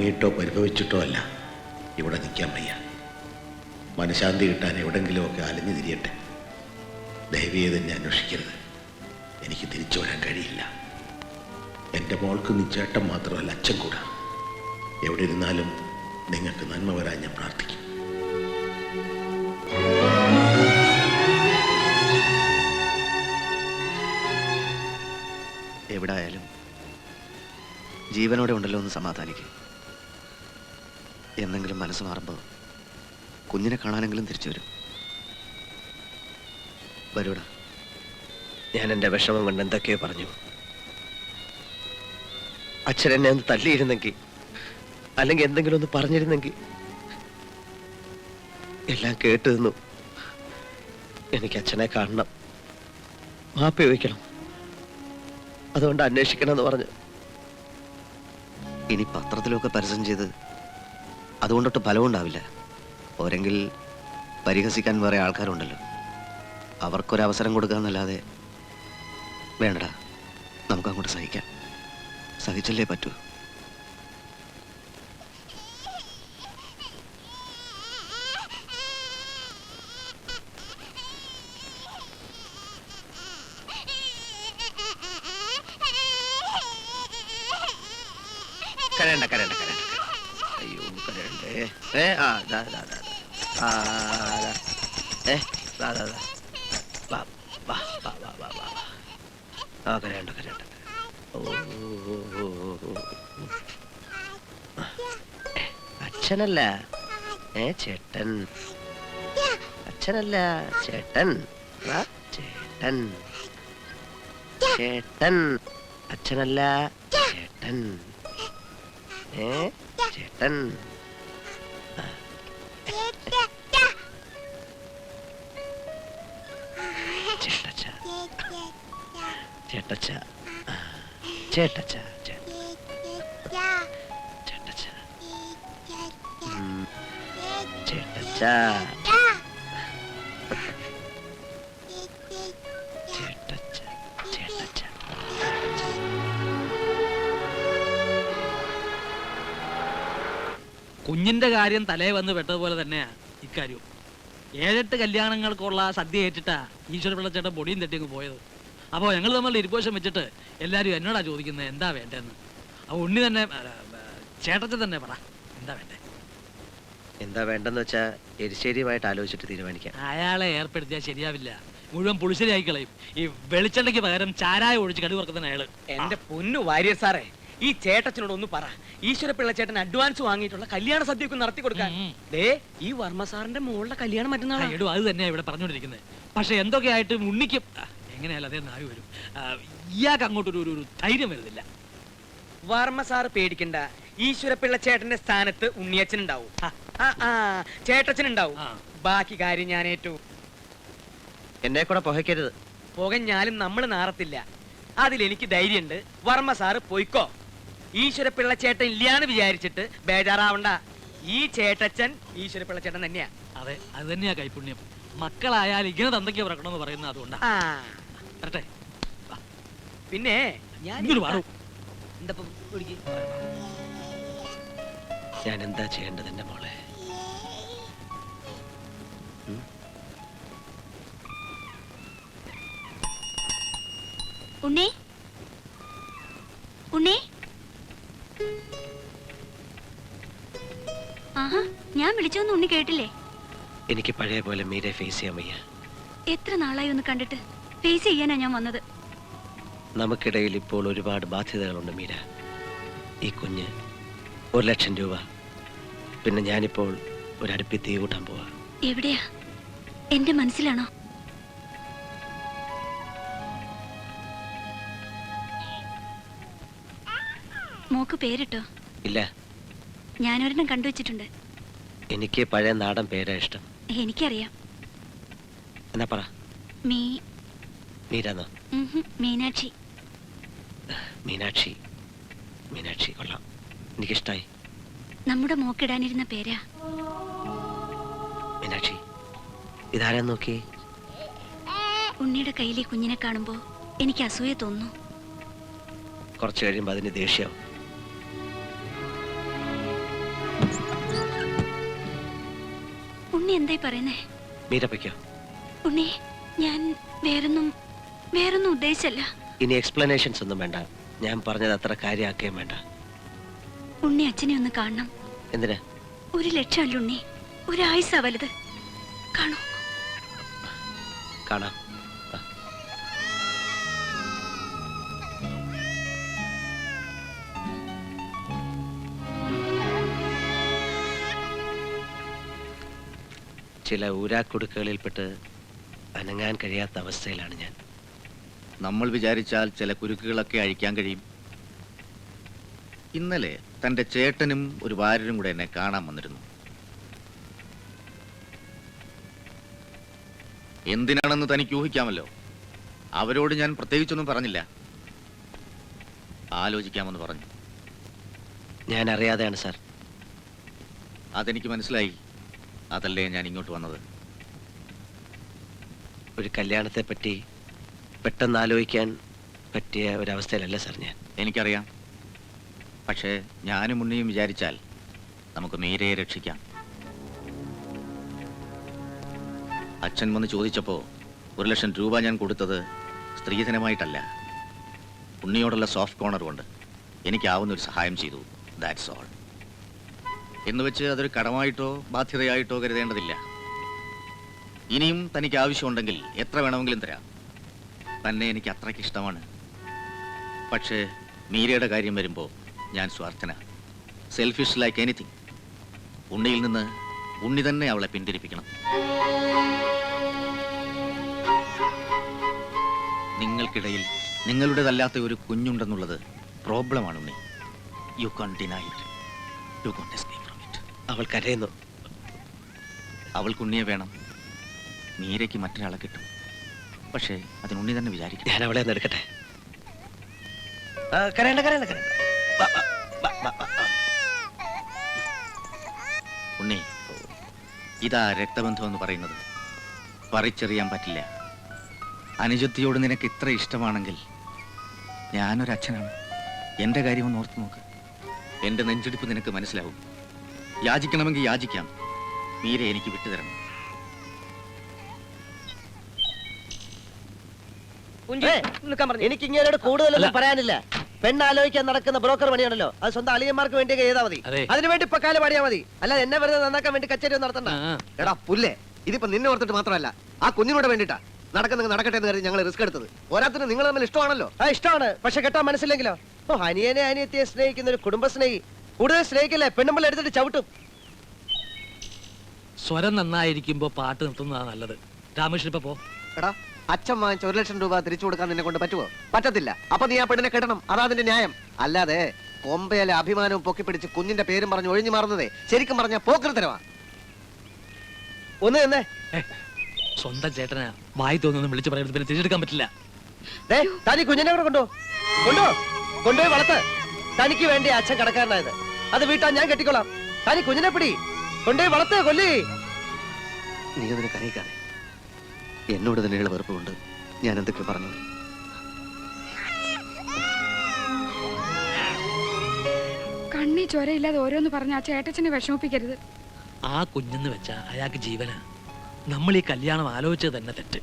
കരഞ്ഞിട്ടോ പരിഭവിച്ചിട്ടോ അല്ല ഇവിടെ നിൽക്കാൻ വയ്യ. മനഃശാന്തി കിട്ടാൻ എവിടെങ്കിലുമൊക്കെ അലഞ്ഞു തിരിയട്ടെ. ദയവിയെ തന്നെ അന്വേഷിക്കരുത്. എനിക്ക് തിരിച്ചു വരാൻ കഴിയില്ല. എൻ്റെ മോൾക്ക് നീ ചേട്ടൻ മാത്രമല്ല, അച്ഛൻ കൂടാ. എവിടെ ഇരുന്നാലും നിങ്ങൾക്ക് നന്മ വരാൻ ഞാൻ പ്രാർത്ഥിക്കും. എവിടെ ആയാലും ജീവനോടെ ഉണ്ടല്ലോ എന്ന് സമാധാനിക്കും. എന്നെങ്കിലും മനസ്സ് മാറുമ്പോൾ കുഞ്ഞിനെ കാണാനെങ്കിലും തിരിച്ചു വരും. വരൂടാ. ഞാൻ എൻ്റെ വിഷമം കൊണ്ട് എന്തൊക്കെയോ പറഞ്ഞു. അച്ഛൻ എന്നെ ഒന്ന് തല്ലിയിരുന്നെങ്കിൽ, അല്ലെങ്കിൽ എന്തെങ്കിലും ഒന്ന് പറഞ്ഞിരുന്നെങ്കിൽ. എല്ലാം കേട്ടു നിന്നു. എനിക്ക് അച്ഛനെ കാണണം, മാപ്പി ചോദിക്കണം, അതുകൊണ്ട് അന്വേഷിക്കണം എന്ന് പറഞ്ഞു. ഇനി പത്രത്തിലൊക്കെ പരസ്യം ചെയ്ത് അതുകൊണ്ടൊട്ട് ഫലമുണ്ടാവില്ല. ഓരെങ്കിൽ പരിഹസിക്കാൻ വേറെ ആൾക്കാരുണ്ടല്ലോ, അവർക്കൊരവസരം കൊടുക്കാന്നല്ലാതെ. വേണ്ടടാ, നമുക്കങ്ങോട്ട് സഹിക്കാം. സഹിച്ചല്ലേ പറ്റൂ. കരണ്ട കരണ്ട കരണ്ട. അയ്യോ കരണ്ടേ. കരണ്ട കരണ്ട. അച്ഛനല്ല ചേട്ടൻ. അച്ഛനല്ല ചേട്ടൻ. ചേട്ടൻ ചേട്ടൻ. അച്ഛനല്ല ചേട്ടൻ. ചേട്ടൻ. ചേട്ടച്ച ചേട്ടച്ച ചേട്ടച്ച ചേട്ടച്ച ചേട്ടച്ച ചേട്ടച്ച ചേട്ടച്ച. കുഞ്ഞിന്റെ കാര്യം തലേ വന്ന് പെട്ടതുപോലെ തന്നെയാ ഇക്കാര്യവും. 7-8 കല്യാണങ്ങൾക്കുള്ള സദ്യ ഏറ്റിട്ടാ ഈശ്വര പിള്ളച്ചേട്ടൻ പൊടിയും തട്ടിയങ്ങ് പോയത്. അപ്പോൾ ഞങ്ങൾ തമ്മിലുള്ള ഇരിപ്പോഷം വെച്ചിട്ട് എല്ലാവരും എന്നോടാ ചോദിക്കുന്നത് എന്താ വേണ്ടതെന്ന്. അപ്പോൾ ഉണ്ണി തന്നെ ചേട്ടത്തിൽ തന്നെ പറ എന്താ വേണ്ടേ. എന്താ വേണ്ടെന്ന് വെച്ചാ എരിശ്ശേരിയുമായിട്ട് ആലോചിച്ചിട്ട് തീരുമാനിക്കാം. അയാളെ ഏർപ്പെടുത്തിയാൽ ശരിയാവില്ല, മുഴുവൻ പുളിശ്ശേരിയായി കളയും. ഈ വെളിച്ചെണ്ണയ്ക്ക് പകരം ചാരായ ഒഴിച്ച് കടി വറുക്കുന്ന അയാള്. എന്റെ പൊന്നു വാര്യർ സാറേ, ഈ ചേട്ടച്ചനോട് ഒന്ന് പറ, ഈശ്വര പിള്ളച്ചേട്ടൻ അഡ്വാൻസ് വാങ്ങിയിട്ടുള്ള കല്യാണ സദ്യയൊക്കെ നടത്തി കൊടുക്കാൻ. ഈ വർമ്മ സാറിന്റെ മോളുടെ കല്യാണം മറ്റന്നാളാ. എടോ അത് തന്നെയാ ഇവിടെ പറഞ്ഞുകൊണ്ടിരിക്കുന്നത്. പക്ഷെ എന്തൊക്കെയായിട്ടും ഉണ്ണിക്കും എങ്ങനെയല്ല അതേ നായി വരും. ഇയാൾക്ക് അങ്ങോട്ടൊരു ഒരു ധൈര്യം വരുന്നില്ല. വർമ്മ സാറ് പേടിക്കണ്ട, ഈശ്വര പിള്ളച്ചേട്ടന്റെ സ്ഥാനത്ത് ഉണ്ണിയച്ഛൻ ഉണ്ടാവും, ചേട്ടച്ചൻ ഉണ്ടാവും. ബാക്കി കാര്യം ഞാൻ ഏറ്റു. എന്നെ കൂടെ പുകയ്ക്കരുത്. പുകഞ്ഞാലും നമ്മൾ നാറത്തില്ല, അതിലെനിക്ക് ധൈര്യമുണ്ട്. വർമ്മ സാറ് പോയിക്കോ. ഈശ്വര പിള്ളച്ചേട്ടൻ ഇല്ലാന്ന് വിചാരിച്ചിട്ട് ബേജാറാവണ്ട. ഈ ചേട്ടച്ചൻ ഈശ്വര പിള്ളച്ചേട്ടൻ തന്നെയാ. അതെ, അത് തന്നെയാ കൈപുണ്യം. മക്കളായാൽ ഇങ്ങനെ തന്തയ്ക്ക് പറക്കണമെന്ന് പറയുന്നത് അതുകൊണ്ടാ. വരട്ടെ. പിന്നെ ഞാൻ ഞാൻ എന്താ ചെയ്യേണ്ടത് എന്റെ മോളെ? ഉണ്ണി, ഉണ്ണി. ആഹാ, ഞാൻ വിളിച്ചൊന്നും ഉണ്ണി കേട്ടില്ലേ? എനിക്ക് പഴയ പോലെ മീരെ ഫേസ് ചെയ്യാൻ വയ്യ. എത്ര നാളായി ഒന്ന് കണ്ടിട്ട്. ഫേസ് ചെയ്യാനാ ഞാൻ വന്നത്. നമുക്കിടയിൽ ഇപ്പോൾ ഒരുപാട് ബാധ്യതകളുണ്ട് മീര. ഈ കുഞ്ഞ്, 1 ലക്ഷം രൂപ, പിന്നെ ഞാനിപ്പോൾ ഒരടുപ്പി തീ കൂട്ടാൻ പോവാ. എവിടെയാ? എന്റെ മനസ്സിലാണോ? മോക്ക് പേരിട്ടോ? ഇല്ല. ഞാനൊരെണ്ണം കണ്ടുവച്ചിട്ടുണ്ട്. എനിക്ക് പഴയ നാടൻ പേരാ ഇഷ്ടം. എനിക്കറിയാം. എന്നാ പറ. മീരാന്നോ? മീനാക്ഷി. മീനാക്ഷി. മീനാക്ഷി കൊള്ളാം, എനിക്കിഷ്ടായി. നമ്മുടെ മോക്കിടാനിരുന്ന പേരാ മീനാക്ഷി. ഇതാരാ നോക്കി? ഉണ്ണിയുടെ കയ്യിലെ കുഞ്ഞിനെ കാണുമ്പോ എനിക്ക് അസൂയ തോന്നുന്നു. കുറച്ച് കഴിയുമ്പോ അതിന് ദേഷ്യാവും. ഉണ്ണി എന്തായി പറയുന്നേ? മീര പൊയ്ക്കോ. ഉണ്ണി, ഞാൻ വേറൊന്നും ഉദ്ദേശിച്ചല്ല. ഇനി എക്സ്പ്ലനേഷൻസ് ഒന്നും വേണ്ട. ഞാൻ പറഞ്ഞത് അത്ര കാര്യമാക്കുകയും വേണ്ട. ഉണ്ണി അച്ഛനെ ഒന്ന് കാണണം. എന്തിനാ? 1 ലക്ഷം അല്ല ഉണ്ണി, 1 ആയുസ്സാ വലുത്. കാണോ? കാണാം. ചില ഊരാക്കുടുക്കുകളിൽപ്പെട്ട് അനങ്ങാൻ കഴിയാത്ത അവസ്ഥയിലാണ് ഞാൻ. നമ്മൾ വിചാരിച്ചാൽ ചില കുരുക്കുകളൊക്കെ അഴിക്കാൻ കഴിയും. ഇന്നലെ തൻ്റെ ചേട്ടനും ഒരു ഭാര്യരും കൂടെ എന്നെ കാണാൻ വന്നിരുന്നു. എന്തിനാണെന്ന് തനിക്ക് ഊഹിക്കാമല്ലോ. അവരോട് ഞാൻ പ്രത്യേകിച്ചൊന്നും പറഞ്ഞില്ല. ആലോചിക്കാമെന്ന് പറഞ്ഞു. ഞാൻ അറിയാതെയാണ് സാർ. അതെനിക്ക് മനസ്സിലായി. അതല്ലേ ഞാൻ ഇങ്ങോട്ട് വന്നത്. ഒരു കല്യാണത്തെ പറ്റി പെട്ടെന്ന് ആലോചിക്കാൻ പറ്റിയ ഒരവസ്ഥയിലല്ല സാർ ഞാൻ. എനിക്കറിയാം. പക്ഷേ ഞാനും ഉണ്ണിയും വിചാരിച്ചാൽ നമുക്ക് മീരയെ രക്ഷിക്കാം. അച്ഛൻ വന്ന് ചോദിച്ചപ്പോൾ 1 ലക്ഷം രൂപ ഞാൻ കൊടുത്തത് സ്ത്രീധനമായിട്ടല്ല, ഉണ്ണിയോടുള്ള സോഫ്റ്റ് കോർണർ കൊണ്ട് എനിക്കാവുന്ന ഒരു സഹായം ചെയ്തു. That's all. എന്ന് വെച്ച് അതൊരു കടമായിട്ടോ ബാധ്യതയായിട്ടോ കരുതേണ്ടതില്ല. ഇനിയും തനിക്ക് ആവശ്യമുണ്ടെങ്കിൽ എത്ര വേണമെങ്കിലും തരാം. തന്നെ എനിക്ക് അത്രയ്ക്ക് ഇഷ്ടമാണ്. പക്ഷേ മീരയുടെ കാര്യം വരുമ്പോൾ ഞാൻ സ്വാർത്ഥന, സെൽഫിഷ് ലൈക്ക് എനിത്തിങ്. ഉണ്ണിയിൽ നിന്ന് ഉണ്ണി തന്നെ അവളെ പിന്തിരിപ്പിക്കണം. നിങ്ങൾക്കിടയിൽ നിങ്ങളുടേതല്ലാത്ത ഒരു കുഞ്ഞുണ്ടെന്നുള്ളത് പ്രോബ്ലമാണ് Unni. You can't deny it. You can't escape from it. അവൾ കരയുന്നു. അവൾക്ക് ഉണ്ണിയെ വേണം. മീരയ്ക്ക് മറ്റൊരാളെ കിട്ടും. പക്ഷേ അതിന് ഉണ്ണി തന്നെ വിചാരിക്കും. ഞാൻ അവളെ ഒന്ന് എടുക്കട്ടെ. കരയണ്ട കരയണ്ട കരയണ്ട. വാ, വാ, വാ, വാ, വാ. ഉണ്ണി, ഇതാ രക്തബന്ധം എന്ന് പറയുന്നത്. പറിച്ചെറിയാൻ പറ്റില്ല. അനുജത്തിയോട് നിനക്ക് ഇത്ര ഇഷ്ടമാണെങ്കിൽ ഞാനൊരച്ഛനാണ്. എൻ്റെ കാര്യം ഒന്ന് ഓർത്ത് നോക്ക്. എൻ്റെ നെഞ്ചെടുപ്പ് നിനക്ക് മനസ്സിലാവും. യാചിക്കണമെങ്കിൽ യാചിക്കാം. മീരെ എനിക്ക് വിട്ടുതരണം. എനിക്ക് ഇങ്ങനോട് കൂടുതലൊന്നും പറയാനില്ല. പെണ്ണാലോചിക്കാൻ നടക്കുന്ന ബ്രോക്കർ പണിയാണല്ലോ. അത് സ്വന്തം അളിയന്മാർക്ക് വേണ്ടി ചെയ്താൽ മതി. അതെ. അതിനുവേണ്ടി ഇപ്പൊ കാലം പാടിയാൽ മതി. അല്ല എന്നെ വെറുതെ നന്നാക്കാൻ വേണ്ടി കച്ചേരി ഒന്നും നടത്തണ്ട. എടാ പുല്ലേ, ഇതിപ്പോ നിന്നെ ഓർത്തിട്ട് മാത്രമല്ല, ആ കുഞ്ഞിനോട് വേണ്ടിട്ടാ നടക്കുന്ന നടക്കട്ടെ എന്ന് കരുതി ഞങ്ങൾ റിസ്ക് എടുത്തത്. ഓരോരുത്തരും നിങ്ങൾ തമ്മിൽ ഇഷ്ടമാണല്ലോ. ആ ഇഷ്ടമാണ്. പക്ഷെ കെട്ടാൻ മനസ്സിലെങ്കിലോ? ഓ, അനിയനെ അനിയത്തിയെ സ്നേഹിക്കുന്ന ഒരു കുടുംബ സ്നേഹി കൂടുതൽ സ്നേഹിക്കില്ലേ? പെണ്ണുമ്പോൾ എടുത്തിട്ട് ചവിട്ടും. സ്വരം നന്നായിരിക്കുമ്പോ പാട്ട് നിർത്തുന്നതാ നല്ലത്. രാമകൃഷ്ണൻ ഇപ്പൊ പോ. എടാ, അച്ഛൻ വാങ്ങിച്ച 1 ലക്ഷം രൂപ തിരിച്ചു കൊടുക്കാൻ നിന്നെ കൊണ്ട് പറ്റുമോ? പറ്റത്തില്ല. അപ്പൊ നീ ആ പെണ്ണിനെ കെട്ടണം. അതാ അതിന്റെ ന്യായം. അല്ലാതെ കൊമ്പയിലെ അഭിമാനവും പൊക്കിപ്പിടിച്ച് കുഞ്ഞിന്റെ പേരും പറഞ്ഞ് ഒഴിഞ്ഞു മാറുന്നതേ ശരിക്കും പറഞ്ഞ പോക്കൃത്തരവാ. ഒന്ന് തന്നെ സ്വന്തം ചേട്ടനാ വായി തോന്നുന്നു വിളിച്ചു പറയുന്നത് പിന്നെ തിരിച്ചെടുക്കാൻ പറ്റില്ല. തനി കുഞ്ഞിനെ കൂടെ കൊണ്ടുപോയി വളർത്ത്. തനിക്ക് വേണ്ടി അച്ഛൻ കടക്കാരനായത്. അത് വീട്ടാൻ ഞാൻ കെട്ടിക്കൊള്ളാം. തനി കുഞ്ഞിനെ പിടി, കൊണ്ടുപോയി വളർത്ത്. കൊല്ലി. നീ അതിനെ കരയിക്കാതെ. എന്നോട് തന്നെയുള്ള വെറുപ്പ് കൊണ്ട് ഞാൻ എന്തൊക്കെ പറഞ്ഞു. കണ്ണി ചോരയില്ലാതെ ഓരോന്ന് പറഞ്ഞ ആ ചേട്ടച്ചനെ വിഷമിപ്പിക്കരുത്. ആ കുഞ്ഞെന്ന് വെച്ചാ അയാൾക്ക് ജീവനാ. നമ്മൾ ഈ കല്യാണം ആലോചിച്ചത് തന്നെ തെറ്റ്.